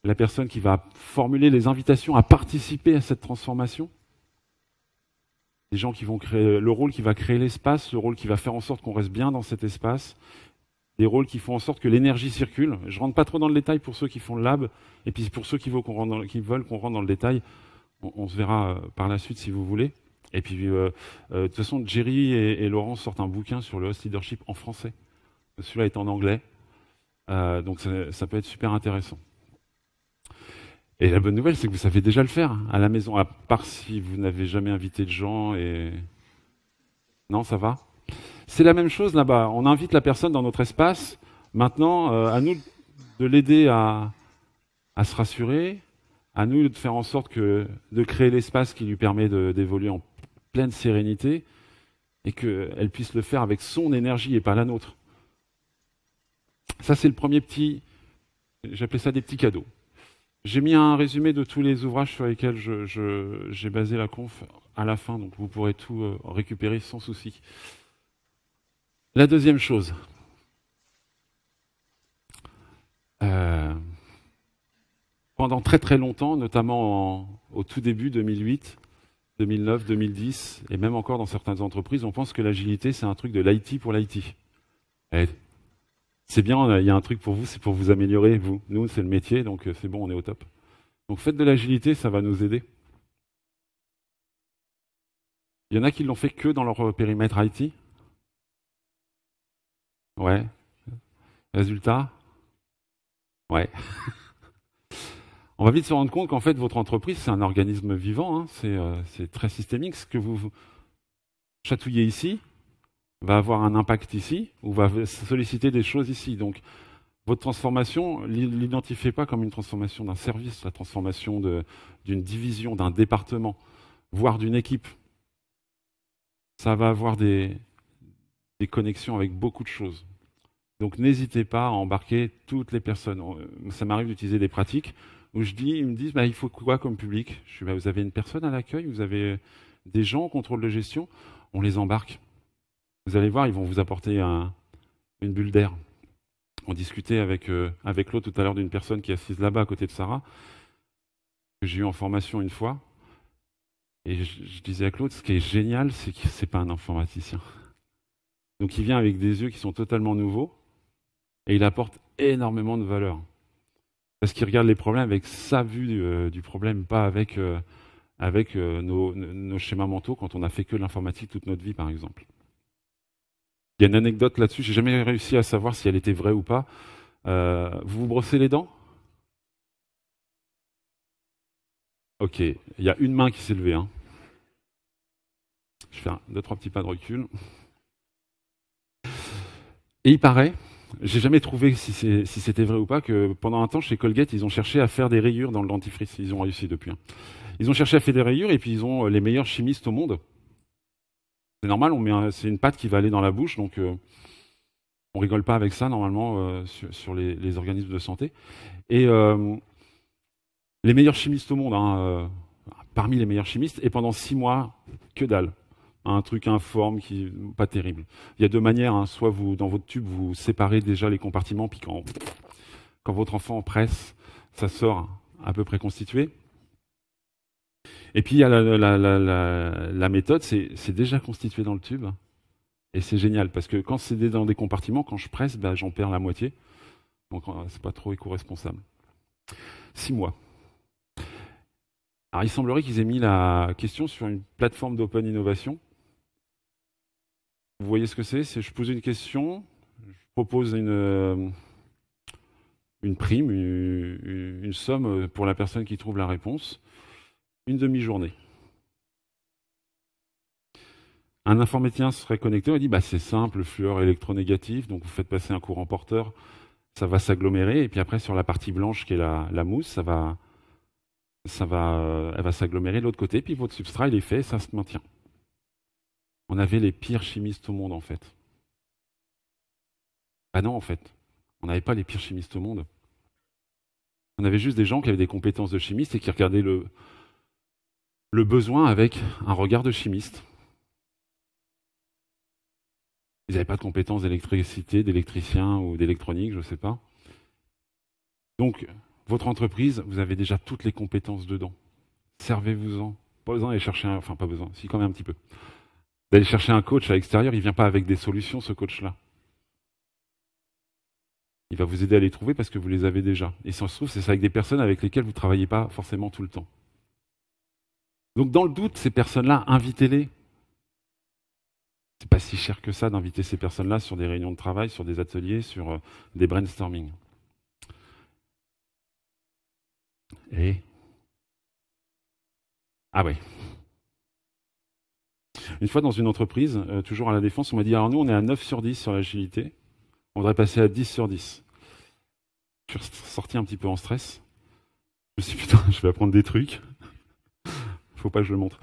la personne qui va formuler les invitations à participer à cette transformation, les gens qui vont créer le rôle qui va créer l'espace, le rôle qui va faire en sorte qu'on reste bien dans cet espace, des rôles qui font en sorte que l'énergie circule. Je ne rentre pas trop dans le détail pour ceux qui font le lab, et puis pour ceux qui veulent qu'on rentre dans le détail, on se verra par la suite si vous voulez. Et puis, de toute façon, Jerry et Laurent sortent un bouquin sur le host leadership en français. Celui-là est en anglais, donc ça peut être super intéressant. Et la bonne nouvelle, c'est que vous savez déjà le faire à la maison, à part si vous n'avez jamais invité de gens et... Non, ça va ? C'est la même chose là-bas. On invite la personne dans notre espace. Maintenant, à nous de l'aider à se rassurer, à nous de faire en sorte de créer l'espace qui lui permet d'évoluer en pleine sérénité et qu'elle puisse le faire avec son énergie et pas la nôtre. Ça, c'est le premier petit... J'appelais ça des petits cadeaux. J'ai mis un résumé de tous les ouvrages sur lesquels j'ai basé la conf à la fin, donc vous pourrez tout récupérer sans souci. La deuxième chose, pendant très très longtemps, notamment au tout début 2008, 2009, 2010, et même encore dans certaines entreprises, on pense que l'agilité c'est un truc de l'IT pour l'IT. C'est bien, il y a un truc pour vous, c'est pour vous améliorer, vous. Nous, c'est le métier, donc c'est bon, on est au top. Donc faites de l'agilité, ça va nous aider. Il y en a qui l'ont fait que dans leur périmètre IT. Ouais. Résultat? Ouais. On va vite se rendre compte qu'en fait, votre entreprise, c'est un organisme vivant, hein. C'est très systémique. Ce que vous chatouillez ici va avoir un impact ici, ou va solliciter des choses ici. Donc, votre transformation, l'identifiez pas comme une transformation d'un service, la transformation d'une division, d'un département, voire d'une équipe. Ça va avoir des connexions avec beaucoup de choses. Donc n'hésitez pas à embarquer toutes les personnes. Ça m'arrive d'utiliser des pratiques où ils me disent, il faut quoi comme public? Je dis, vous avez une personne à l'accueil, vous avez des gens au contrôle de gestion, on les embarque. Vous allez voir, ils vont vous apporter une bulle d'air. On discutait avec Claude tout à l'heure d'une personne qui est assise là-bas à côté de Sarah, que j'ai eu en formation une fois. Et je disais à Claude, ce qui est génial, c'est que c'est pas un informaticien. Donc il vient avec des yeux qui sont totalement nouveaux et il apporte énormément de valeur. Parce qu'il regarde les problèmes avec sa vue du problème, pas avec nos schémas mentaux quand on a fait que de l'informatique toute notre vie, par exemple. Il y a une anecdote là-dessus, j'ai jamais réussi à savoir si elle était vraie ou pas. Vous vous brossez les dents? Ok, il y a une main qui s'est levée. Hein. Je fais 2-3 petits pas de recul. Et il paraît, j'ai jamais trouvé si c'était vrai ou pas, que pendant un temps chez Colgate, ils ont cherché à faire des rayures dans le dentifrice. Ils ont réussi depuis. Hein. Ils ont cherché à faire des rayures et puis ils ont les meilleurs chimistes au monde. C'est normal, c'est une pâte qui va aller dans la bouche, donc on rigole pas avec ça normalement sur les organismes de santé. Et les meilleurs chimistes au monde, hein, parmi les meilleurs chimistes, et pendant 6 mois, que dalle. Un truc informe qui pas terrible. Il y a deux manières, hein. Soit vous, dans votre tube, vous séparez déjà les compartiments, puis quand votre enfant presse, ça sort à peu près constitué. Et puis il y a la méthode, c'est déjà constitué dans le tube, et c'est génial, parce que quand c'est dans des compartiments, quand je presse, j'en perds la moitié. Donc c'est pas trop éco-responsable. 6 mois. Alors il semblerait qu'ils aient mis la question sur une plateforme d'open innovation. Vous voyez ce que c'est? Je pose une question, je propose une prime, une somme pour la personne qui trouve la réponse, une demi-journée. Un informaticien serait connecté, on dit c'est simple, fluor électronégatif, donc vous faites passer un courant porteur, ça va s'agglomérer, et puis après sur la partie blanche qui est la mousse, elle va s'agglomérer de l'autre côté, puis votre substrat il est fait, ça se maintient. On avait les pires chimistes au monde, en fait. Ah non, en fait. On n'avait pas les pires chimistes au monde. On avait juste des gens qui avaient des compétences de chimistes et qui regardaient le besoin avec un regard de chimiste. Ils n'avaient pas de compétences d'électricité, d'électricien ou d'électronique, je ne sais pas. Donc, votre entreprise, vous avez déjà toutes les compétences dedans. Servez-vous-en. Pas besoin d'aller chercher pas besoin, si quand même un petit peu. D'aller chercher un coach à l'extérieur, il ne vient pas avec des solutions, ce coach-là. Il va vous aider à les trouver parce que vous les avez déjà. Et ça se trouve, c'est ça avec des personnes avec lesquelles vous ne travaillez pas forcément tout le temps. Donc dans le doute, ces personnes-là, invitez-les. C'est pas si cher que ça d'inviter ces personnes-là sur des réunions de travail, sur des ateliers, sur des brainstorming. Et ah ouais. Une fois dans une entreprise, toujours à la Défense, on m'a dit, alors nous on est à 9 sur 10 sur l'agilité, on voudrait passer à 10 sur 10. Je suis sorti un petit peu en stress. Je me suis dit, putain, je vais apprendre des trucs. Faut pas que je le montre.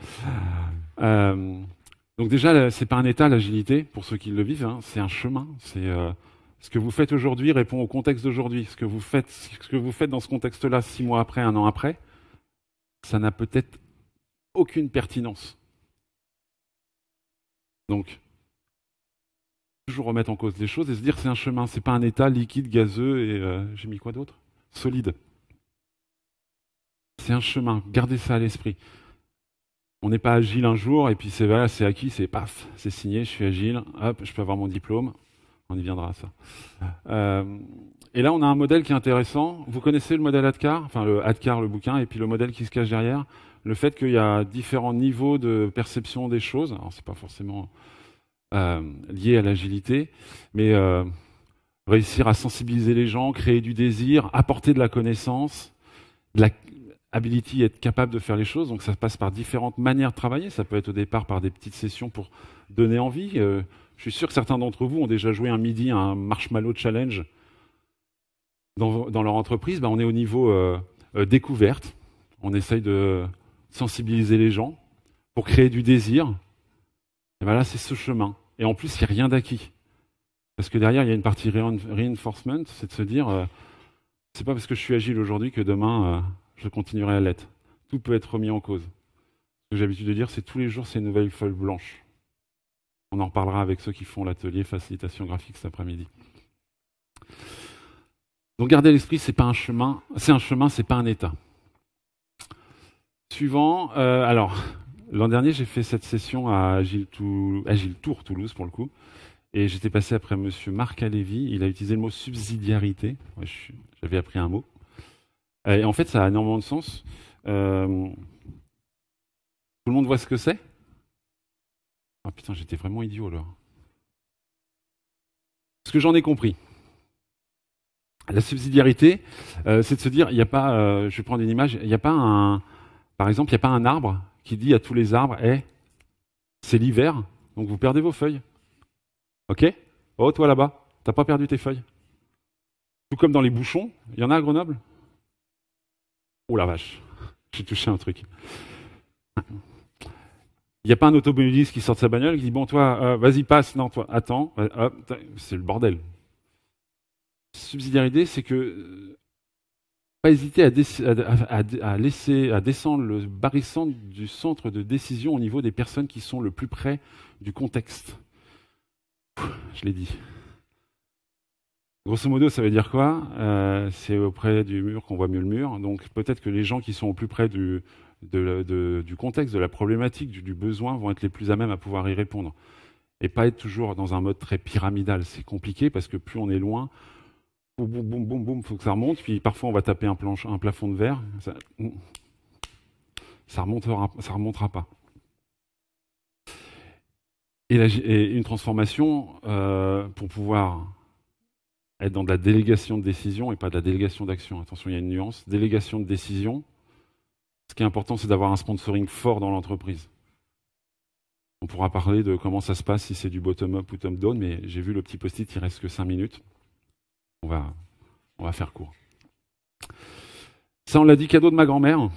Donc déjà, c'est pas un état l'agilité, pour ceux qui le vivent, hein, c'est un chemin. C'est ce que vous faites aujourd'hui répond au contexte d'aujourd'hui. Ce que vous faites dans ce contexte-là 6 mois après, 1 an après, ça n'a peut-être aucune pertinence. Donc, toujours remettre en cause les choses et se dire c'est un chemin, c'est pas un état liquide, gazeux et j'ai mis quoi d'autre? Solide. C'est un chemin, gardez ça à l'esprit. On n'est pas agile un jour et puis c'est voilà, c'est acquis, c'est paf, c'est signé, je suis agile, hop, je peux avoir mon diplôme. On y viendra à ça. Et là, on a un modèle qui est intéressant. Vous connaissez le modèle ADKAR, enfin le ADKAR, le bouquin, et puis le modèle qui se cache derrière. Le fait qu'il y a différents niveaux de perception des choses. Alors, c'est pas forcément lié à l'agilité, mais réussir à sensibiliser les gens, créer du désir, apporter de la connaissance, de la ability, être capable de faire les choses. Donc, ça passe par différentes manières de travailler. Ça peut être au départ par des petites sessions pour donner envie. Je suis sûr que certains d'entre vous ont déjà joué un midi à un Marshmallow Challenge dans leur entreprise. On est au niveau découverte. On essaye de sensibiliser les gens pour créer du désir. Et là, c'est ce chemin. Et en plus, il n'y a rien d'acquis. Parce que derrière, il y a une partie reinforcement, c'est de se dire, c'est pas parce que je suis agile aujourd'hui que demain, je continuerai à l'être. Tout peut être remis en cause. Ce que j'ai l'habitude de dire, c'est tous les jours, c'est une nouvelle feuille blanche. On en reparlera avec ceux qui font l'atelier facilitation graphique cet après-midi. Donc gardez à l'esprit, c'est pas un chemin, c'est un chemin, c'est pas un état. Suivant, alors l'an dernier j'ai fait cette session à Agile Tour Toulouse pour le coup, et j'étais passé après Monsieur Marc Alévi. Il a utilisé le mot subsidiarité. Ouais, j'avais appris un mot. Et en fait, ça a énormément de sens. Tout le monde voit ce que c'est? Ah putain, j'étais vraiment idiot là. Ce que j'en ai compris. La subsidiarité, c'est de se dire, il n'y a pas, je vais prendre une image, il n'y a pas un, par exemple, il n'y a pas un arbre qui dit à tous les arbres, c'est l'hiver, donc vous perdez vos feuilles. Ok? Oh, toi là-bas, t'as pas perdu tes feuilles. Tout comme dans les bouchons, il y en a à Grenoble? Oh la vache, j'ai touché un truc. Il n'y a pas un automobiliste qui sort de sa bagnole et qui dit « Bon, toi, vas-y, passe. Non, toi, attends. » C'est le bordel. Subsidiarité, c'est que pas hésiter à descendre le barycentre du centre de décision au niveau des personnes qui sont le plus près du contexte. Je l'ai dit. Grosso modo, ça veut dire quoi? C'est auprès du mur qu'on voit mieux le mur. Donc peut-être que les gens qui sont au plus près du contexte, de la problématique, du besoin, vont être les plus à même à pouvoir y répondre. Et pas être toujours dans un mode très pyramidal. C'est compliqué parce que plus on est loin, boum, boum, boum, boum, boum, faut que ça remonte. Puis parfois, on va taper un plafond de verre. Ça remontera pas. Et une transformation, pour pouvoir être dans de la délégation de décision et pas de la délégation d'action. Attention, il y a une nuance. Délégation de décision. Ce qui est important, c'est d'avoir un sponsoring fort dans l'entreprise. On pourra parler de comment ça se passe, si c'est du bottom-up ou top-down, mais j'ai vu le petit post-it, il ne reste que 5 minutes. On va faire court. Ça, on l'a dit, cadeau de ma grand-mère.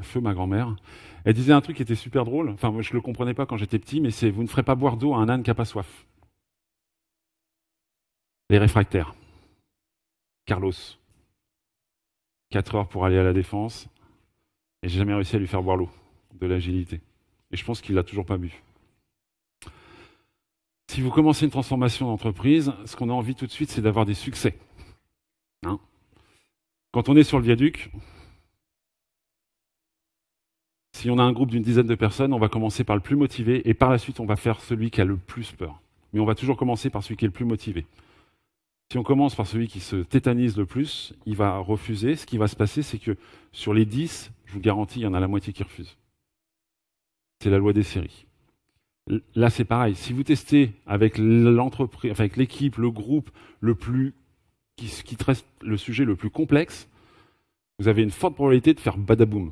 Feu ma grand-mère. Elle disait un truc qui était super drôle. Enfin, moi, je ne le comprenais pas quand j'étais petit, mais c'est « Vous ne ferez pas boire d'eau à un âne qui n'a pas soif ». Les réfractaires. Carlos. 4 heures pour aller à la défense. Et j'ai jamais réussi à lui faire boire l'eau de l'agilité. Et je pense qu'il l'a toujours pas bu. Si vous commencez une transformation d'entreprise, ce qu'on a envie tout de suite, c'est d'avoir des succès. Hein? Quand on est sur le viaduc, si on a un groupe d'une dizaine de personnes, on va commencer par le plus motivé et par la suite, on va faire celui qui a le plus peur. Mais on va toujours commencer par celui qui est le plus motivé. Si on commence par celui qui se tétanise le plus, il va refuser. Ce qui va se passer, c'est que sur les 10, je vous garantis, il y en a la moitié qui refuse. C'est la loi des séries. Là, c'est pareil. Si vous testez avec l'entreprise, avec l'équipe, le groupe qui traite le sujet le plus complexe, vous avez une forte probabilité de faire badaboum.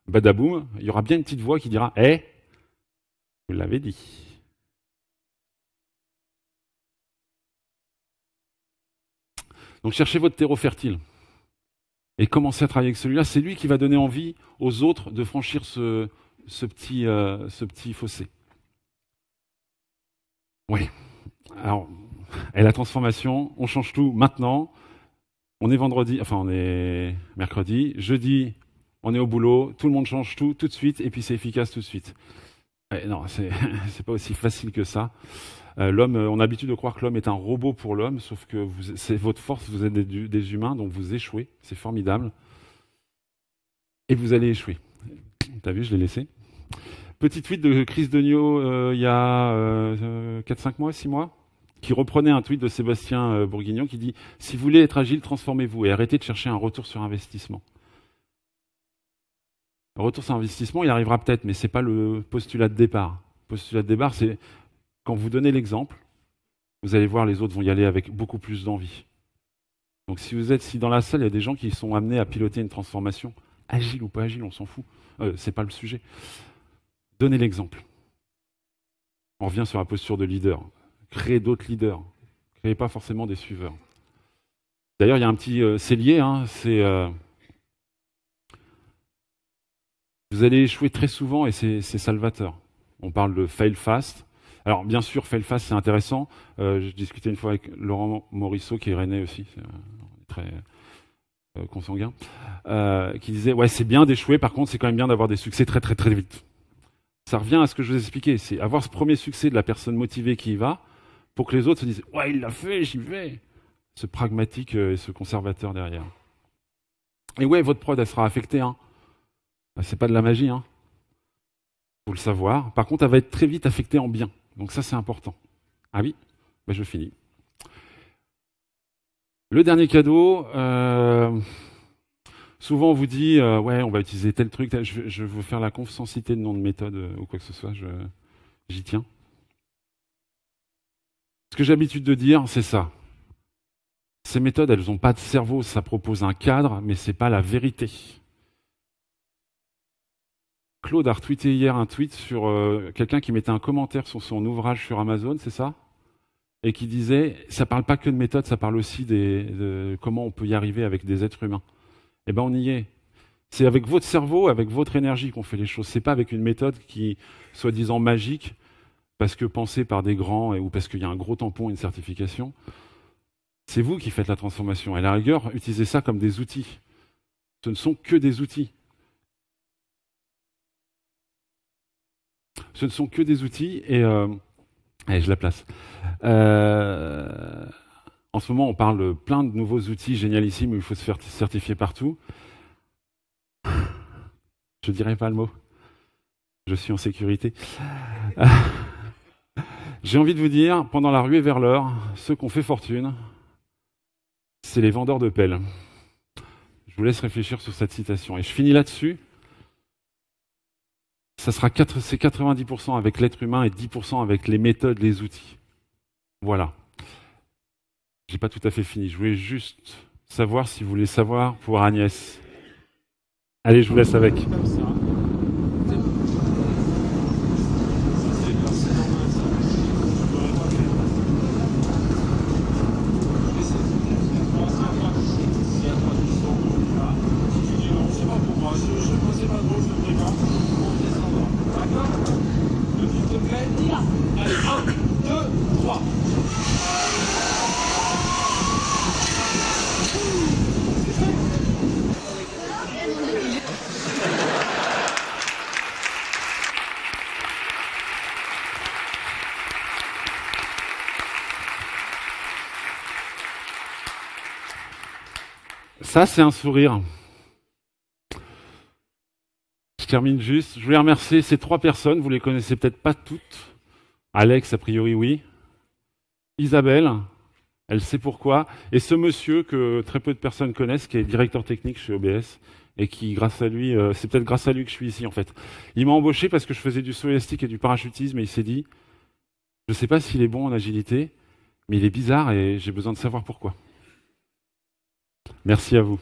Badaboum, il y aura bien une petite voix qui dira « vous l'avez dit ». Donc cherchez votre terreau fertile et commencez à travailler avec celui-là. C'est lui qui va donner envie aux autres de franchir ce petit fossé. Oui. Alors, et la transformation, on change tout maintenant. On est on est mercredi. Jeudi, on est au boulot. Tout le monde change tout de suite et puis c'est efficace tout de suite. Non, c'est pas aussi facile que ça. L'homme, on a l'habitude de croire que l'homme est un robot pour l'homme, sauf que c'est votre force, vous êtes des humains, donc vous échouez, c'est formidable. Et vous allez échouer. T'as vu, je l'ai laissé. Petit tweet de Chris Degnaud il y a 4-5 mois, 6 mois, qui reprenait un tweet de Sébastien Bourguignon qui dit « Si vous voulez être agile, transformez-vous et arrêtez de chercher un retour sur investissement. » Le retour sur investissement, il arrivera peut-être, mais ce n'est pas le postulat de départ. Le postulat de départ, c'est quand vous donnez l'exemple, vous allez voir les autres vont y aller avec beaucoup plus d'envie. Donc si dans la salle, il y a des gens qui sont amenés à piloter une transformation, agile ou pas agile, on s'en fout. C'est pas le sujet. Donnez l'exemple. On revient sur la posture de leader. Créez d'autres leaders. Créez pas forcément des suiveurs. D'ailleurs, il y a un petit... c'est lié, hein, vous allez échouer très souvent et c'est salvateur. On parle de fail fast. Alors, bien sûr, fail fast, c'est intéressant. Je discutais une fois avec Laurent Morisseau, qui est rennais aussi, très consanguin, qui disait « Ouais, c'est bien d'échouer, par contre, c'est quand même bien d'avoir des succès très, très, très vite. » Ça revient à ce que je vous ai expliqué, c'est avoir ce premier succès de la personne motivée qui y va, pour que les autres se disent « Ouais, il l'a fait, j'y vais !» Ce pragmatique et ce conservateur derrière. Et ouais, votre prod, elle sera affectée, hein. C'est pas de la magie, hein. Faut le savoir. Par contre, elle va être très vite affectée en bien. Donc ça, c'est important. Ah oui, ben je finis. Le dernier cadeau, souvent on vous dit, ouais, on va utiliser tel truc, je veux faire la conf sans citer de nom de méthode ou quoi que ce soit, j'y tiens. Ce que j'ai l'habitude de dire, c'est ça. Ces méthodes, elles n'ont pas de cerveau, ça propose un cadre, mais c'est pas la vérité. Claude a retweeté hier un tweet sur quelqu'un qui mettait un commentaire sur son ouvrage sur Amazon, c'est ça? Et qui disait, ça parle pas que de méthode, ça parle aussi de comment on peut y arriver avec des êtres humains. Eh ben on y est. C'est avec votre cerveau, avec votre énergie qu'on fait les choses. C'est pas avec une méthode qui, soi-disant magique, parce que pensée par des grands ou parce qu'il y a un gros tampon, une certification. C'est vous qui faites la transformation. Et à la rigueur, utilisez ça comme des outils. Ce ne sont que des outils. Ce ne sont que des outils et allez, je la place. En ce moment, on parle de plein de nouveaux outils génialissimes où il faut se faire certifier partout. Je ne dirai pas le mot. Je suis en sécurité. J'ai envie de vous dire, pendant la ruée vers l'or, ceux qui ont fait fortune, c'est les vendeurs de pelles. Je vous laisse réfléchir sur cette citation. Et je finis là-dessus. C'est 90% avec l'être humain et 10% avec les méthodes, les outils. Voilà. J'ai pas tout à fait fini. Je voulais juste savoir si vous voulez savoir pour Agnès. Allez, je vous laisse avec. Ça, c'est un sourire. Je termine juste. Je voulais remercier ces 3 personnes. Vous les connaissez peut-être pas toutes. Alex, a priori, oui. Isabelle, elle sait pourquoi. Et ce monsieur que très peu de personnes connaissent, qui est directeur technique chez OBS, et qui, grâce à lui, c'est peut-être grâce à lui que je suis ici, en fait. Il m'a embauché parce que je faisais du saut élastique et du parachutisme, et il s'est dit, je ne sais pas s'il est bon en agilité, mais il est bizarre et j'ai besoin de savoir pourquoi. Merci à vous.